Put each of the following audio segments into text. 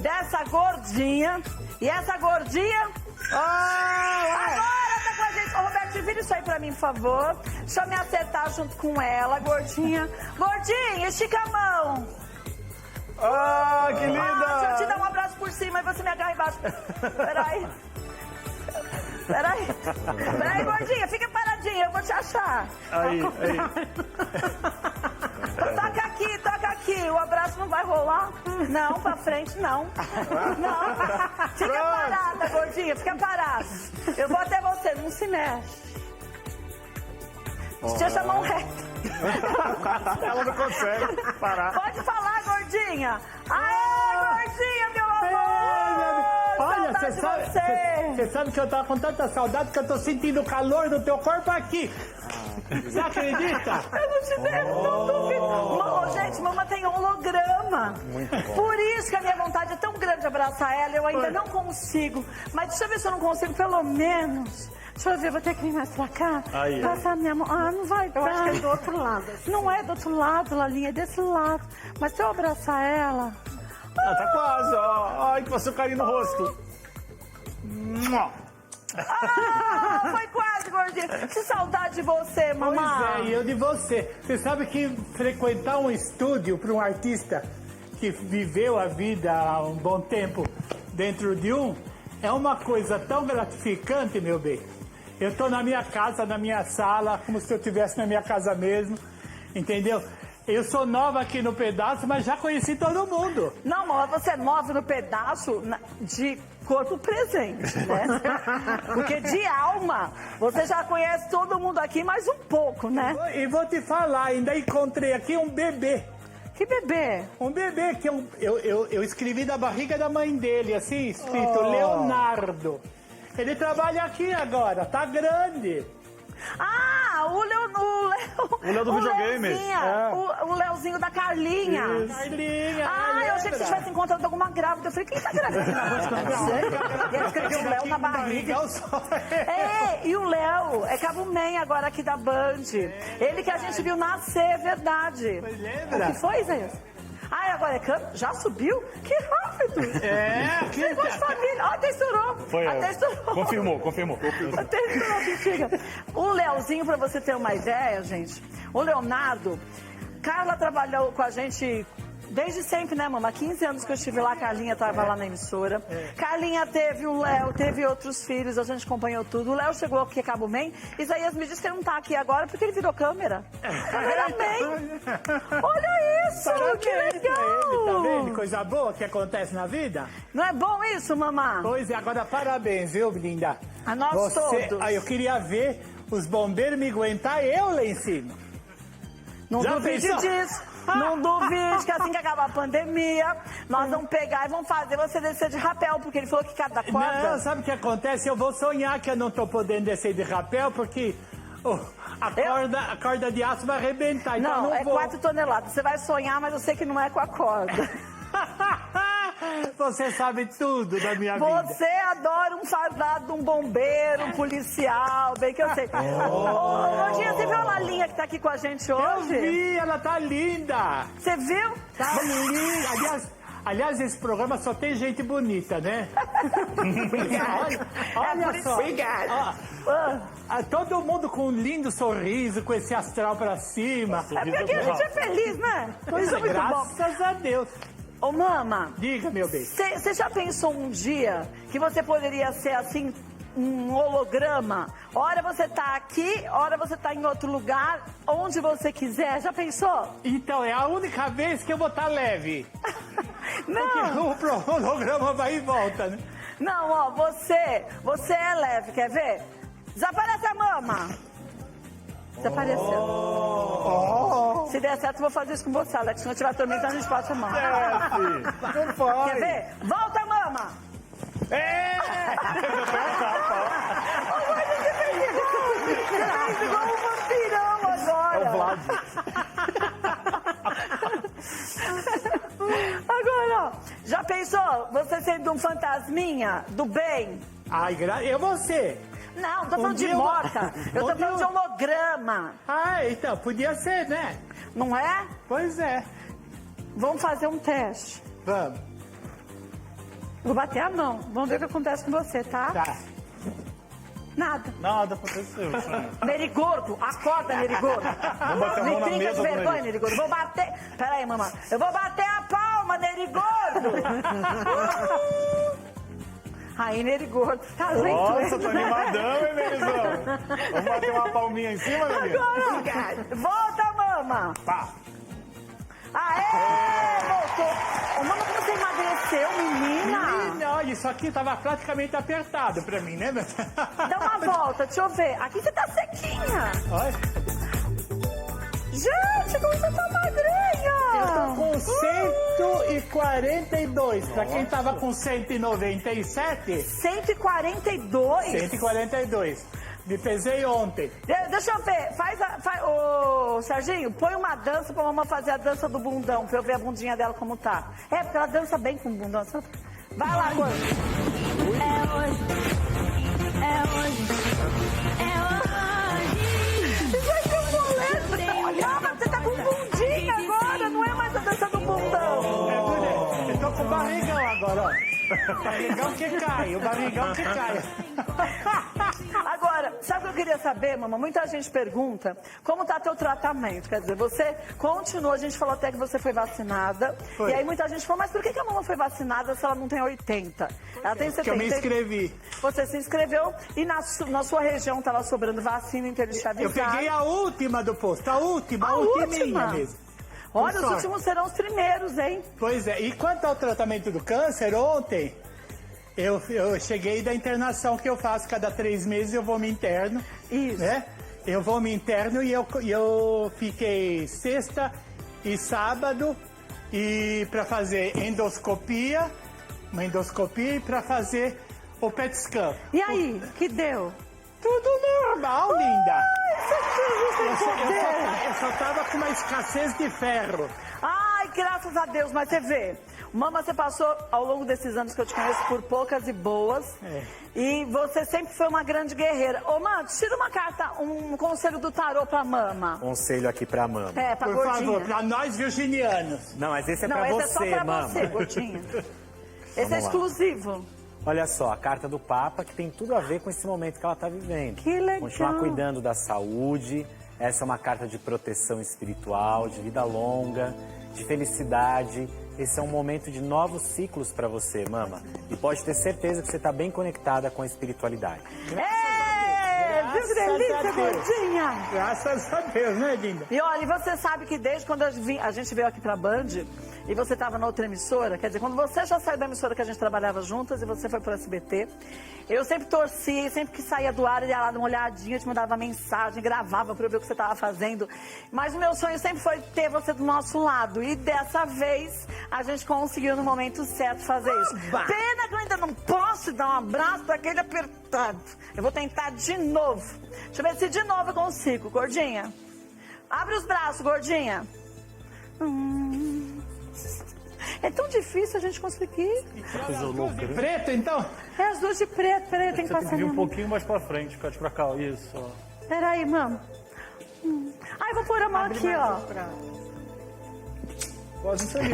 dessa gordinha. E essa gordinha... Agora tá com a gente. Ô, Roberto, vira isso aí pra mim, por favor. Deixa eu me acertar junto com ela, gordinha. Gordinha, estica a mão. Que linda! Deixa eu te dar um abraço por cima e você me agarra embaixo. Peraí, gordinha, fica paradinha, eu vou te achar. Aí. Toca aqui, o abraço não vai rolar? Não, pra frente não. Não. Fica parada, gordinha, fica parada. Eu vou até você, não se mexe. Deixa a mão reta. Ela não consegue parar. Pode falar, gordinha. Aê, gordinha, meu amor. Olha, Saudade você sabe que eu tava com tanta saudade que eu tô sentindo o calor do teu corpo aqui. Você acredita? Eu não te devo, não duvido. Gente, mamãe tem holograma. Muito bom. Por isso que a minha vontade é tão grande de abraçar ela, eu ainda não consigo. Mas deixa eu ver se eu não consigo, pelo menos. Deixa eu ver, vou ter que vir mais pra cá. Aí. Passar a minha mão. Não vai dar. Eu acho que é do outro lado. Não é do outro lado, Lalinha, é desse lado. Mas se eu abraçar ela... Tá quase, ó. Ai, que passou carinho no rosto. Foi quase, gordinha. Que saudade de você, mamãe. Pois é, e eu de você. Você sabe que frequentar um estúdio para um artista que viveu a vida há um bom tempo dentro de é uma coisa tão gratificante, meu bem. Eu tô na minha casa, na minha sala, como se eu estivesse na minha casa mesmo, entendeu? Eu sou nova aqui no pedaço, mas já conheci todo mundo. Não, mamãe, você é nova no pedaço de corpo presente, né? Porque de alma, você já conhece todo mundo aqui mais um pouco, né? E vou te falar, ainda encontrei aqui um bebê. Que bebê? Um bebê que eu escrevi da barriga da mãe dele, assim, escrito Leonardo. Ele trabalha aqui agora, tá grande. O Léo do videogame. O Léozinho da Carlinha. Carlinha. Eu achei que você tivesse encontrado alguma grávida. Eu falei, quem tá grávida? E ele escreveu o Léo na barriga. E o Léo é Cabo Man agora aqui da Band. Ele que a gente viu nascer, é verdade. Lembra? O que foi, Zé? Agora é câmera? Já subiu? Que rápido! Que Chegou de família. Até estourou. Foi Até estourou. Confirmou. Até estourou, bexiga. O Leozinho, pra você ter uma ideia, gente, o Leonardo, Carla trabalhou com a gente desde sempre, né, mamãe? 15 anos que eu estive lá, a Carlinha estava lá na emissora. Carlinha teve o Léo, teve outros filhos, a gente acompanhou tudo. O Léo chegou aqui a Cabo Man. Isaías me disse que ele não tá aqui agora porque ele virou câmera. Cameraman. Olha isso, que legal. Tá vendo? Coisa boa que acontece na vida. Não é bom isso, mamãe? Pois é, agora parabéns, viu, linda? A nós todos. Eu queria ver os bombeiros me aguentar eu lá em cima. Não Já duvide pensou? disso. Não duvide que assim que acabar a pandemia, nós vamos pegar e vamos fazer você descer de rapel, porque ele falou que cada corda... Não, sabe o que acontece? Eu vou sonhar que eu não tô podendo descer de rapel, porque a corda de aço vai arrebentar, então Não, eu não é vou. 4 toneladas. Você vai sonhar, mas eu sei que não é com a corda. Você sabe tudo da minha vida. Você adora um fardado, um bombeiro, um policial, bem que eu sei. Gordinha, você viu a Lalinha que tá aqui com a gente Eu hoje? vi, ela tá linda. Você viu? Tá linda. Aliás, esse programa só tem gente bonita, né? Olha só. Todo mundo com um lindo sorriso, com esse astral pra cima. É porque a gente é feliz, né? Pois Isso é, é muito bom. graças a Deus. Ô, mama, Diga, meu bem. você já pensou um dia que você poderia ser assim, um holograma? Ora você tá aqui, ora você tá em outro lugar, onde você quiser. Já pensou? Então, é a única vez que eu vou estar leve. Não, Porque o holograma vai e volta, né? não, ó, você é leve, quer ver? Desaparece a mama. Desapareceu. Se der certo, eu vou fazer isso com você, Alex. Se não tiver atormentando, a gente passa a mão. Não pode. Quer ver? Volta a mama. Você fez igual um vampirão agora. É o Vlad. Agora, ó, já pensou você sendo um fantasminha do bem? Ai, eu vou ser. Não, tô falando de dia eu- morta. Eu tô falando de holograma. Ah, então, podia ser, né? Não é? Pois é. Vamos fazer um teste. Vamos. Vou bater a mão. Vamos ver o que acontece com você, tá? Tá. Nada. Nada aconteceu. Nerigordo, acorda, Nerigordo. Vou bater a mão Me na trinca de mesa do vergonha, Neri. Nerigordo. Vou bater... Pera aí, mamãe. Eu vou bater a palma, Nerigordo. Aí, Nerigordo. Tá lento, Nossa, hein? tô animadão, hein, Merizão? Vamos bater uma palminha em cima, menino? Agora, volta, mama. Pá. Aê, voltou. Ô, mama, como você emagreceu, menina? Menina, olha, isso aqui tava praticamente apertado pra mim, né? Dá uma volta, deixa eu ver. Aqui você tá sequinha. Olha, Gente, como você tá magrinha. eu tô com 142. Pra quem tava com 197, 142? 142. Me pesei ontem. Deixa eu ver, ô Serginho, põe uma dança pra mamãe fazer a dança do bundão, pra eu ver a bundinha dela como tá. É, porque ela dança bem com o bundão. Vai lá, agora. É hoje, Vai que eu olha, você tá com bundinha agora, não é mais a dança do bundão. É, mulher, eu tô com o barrigão agora, ó. O barrigão que cai, o barrigão que cai. Agora, sabe o que eu queria saber, mamãe? Muita gente pergunta como tá teu tratamento. Quer dizer, você continua, a gente falou até que você foi vacinada. Foi. E aí muita gente falou, mas por que a mamãe foi vacinada se ela não tem 80? Ela tem 70. Que eu me inscrevi. Você se inscreveu e na sua região estava sobrando vacina, então eles te Eu avisaram. peguei a última do posto, a última última? mesmo. Olha, os sorte. últimos serão os primeiros, hein? Pois é, e quanto ao tratamento do câncer, ontem eu cheguei da internação que eu faço cada 3 meses, eu vou me interno. Isso. Né? Eu vou me interno e eu fiquei sexta e sábado e para fazer endoscopia, uma endoscopia e para fazer o PET scan. E aí, que deu? Tudo normal, linda. Poder. Eu só tava com uma escassez de ferro. Ai, graças a Deus, mas você vê. Mama, você passou ao longo desses anos que eu te conheço por poucas e boas. É. E você sempre foi uma grande guerreira. Ô, mano, tira uma carta, um conselho do tarô pra mama. Conselho aqui pra mama. É, pra Por gordinha. favor, pra nós virginianos. Não, mas esse é Não, pra esse você, é só pra mama. você, gordinha. Esse é lá. exclusivo. Olha só, a carta do Papa que tem tudo a ver com esse momento que ela tá vivendo. Que legal. Continuar cuidando da saúde. Essa é uma carta de proteção espiritual, de vida longa, de felicidade. Esse é um momento de novos ciclos pra você, mama. E pode ter certeza que você tá bem conectada com a espiritualidade. É, viu que delícia, Graças a Deus. gordinha? Graças a Deus, né, linda? E olha, e você sabe que desde quando a gente veio aqui pra Band e você estava na outra emissora, quer dizer, quando você já saiu da emissora que a gente trabalhava juntas e você foi pro SBT, eu sempre torcia, sempre que saía do ar, ele ia lá dar uma olhadinha, te mandava mensagem, gravava pra eu ver o que você estava fazendo. Mas o meu sonho sempre foi ter você do nosso lado. E dessa vez a gente conseguiu no momento certo fazer isso. Pena que eu ainda não posso dar um abraço daquele apertado. Eu vou tentar de novo. Deixa eu ver se de novo eu consigo, gordinha. Abre os braços, gordinha. É tão difícil a gente conseguir. Coisa louca, né? Preto, então? É as duas de preto. Peraí, tem que Você tem passar que vir um minha mão. pouquinho mais pra frente, Cate, pra cá. Isso, ó. Peraí, mano. Ai, vou pôr a mão aqui, ó. Quase isso aí.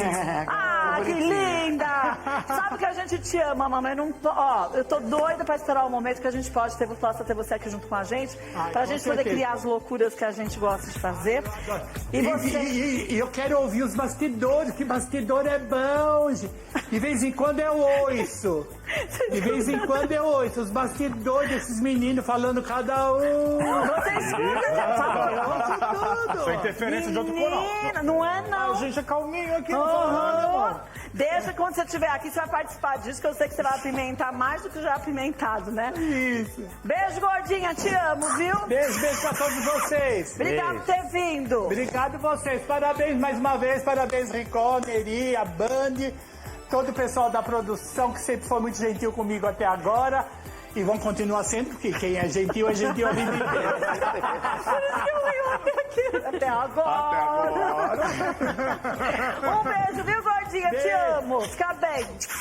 Ah, que linda! Sabe que a gente te ama, mamãe. Ó, eu tô doida pra esperar o momento que a gente possa ter você aqui junto com a gente. Ai, Pra com gente poder certeza. criar as loucuras que a gente gosta de fazer. E você... E eu quero ouvir os bastidores, que bastidor é bom, gente. De vez em quando eu ouço. De vez em quando eu ouço os bastidores desses meninos falando cada um. Você escuta, né? Tudo. Foi interferência de outro canal. Menina, não é não. A gente é calminho aqui, não fala nada, Aham. mano. Deixa quando você estiver aqui, você vai participar disso, que eu sei que você vai apimentar mais do que já apimentado, né? Isso. Beijo, gordinha, te amo, viu? Beijo, beijo pra todos vocês. Obrigado por ter vindo. Obrigado vocês. Parabéns mais uma vez. Parabéns, Ricó, Neri, a Band, todo o pessoal da produção que sempre foi muito gentil comigo até agora. E vão continuar sendo, porque quem é gentil a vida inteira. Por isso que eu venho até agora. Um beijo, viu, gordinha? Te Beijo. amo. Fica bem.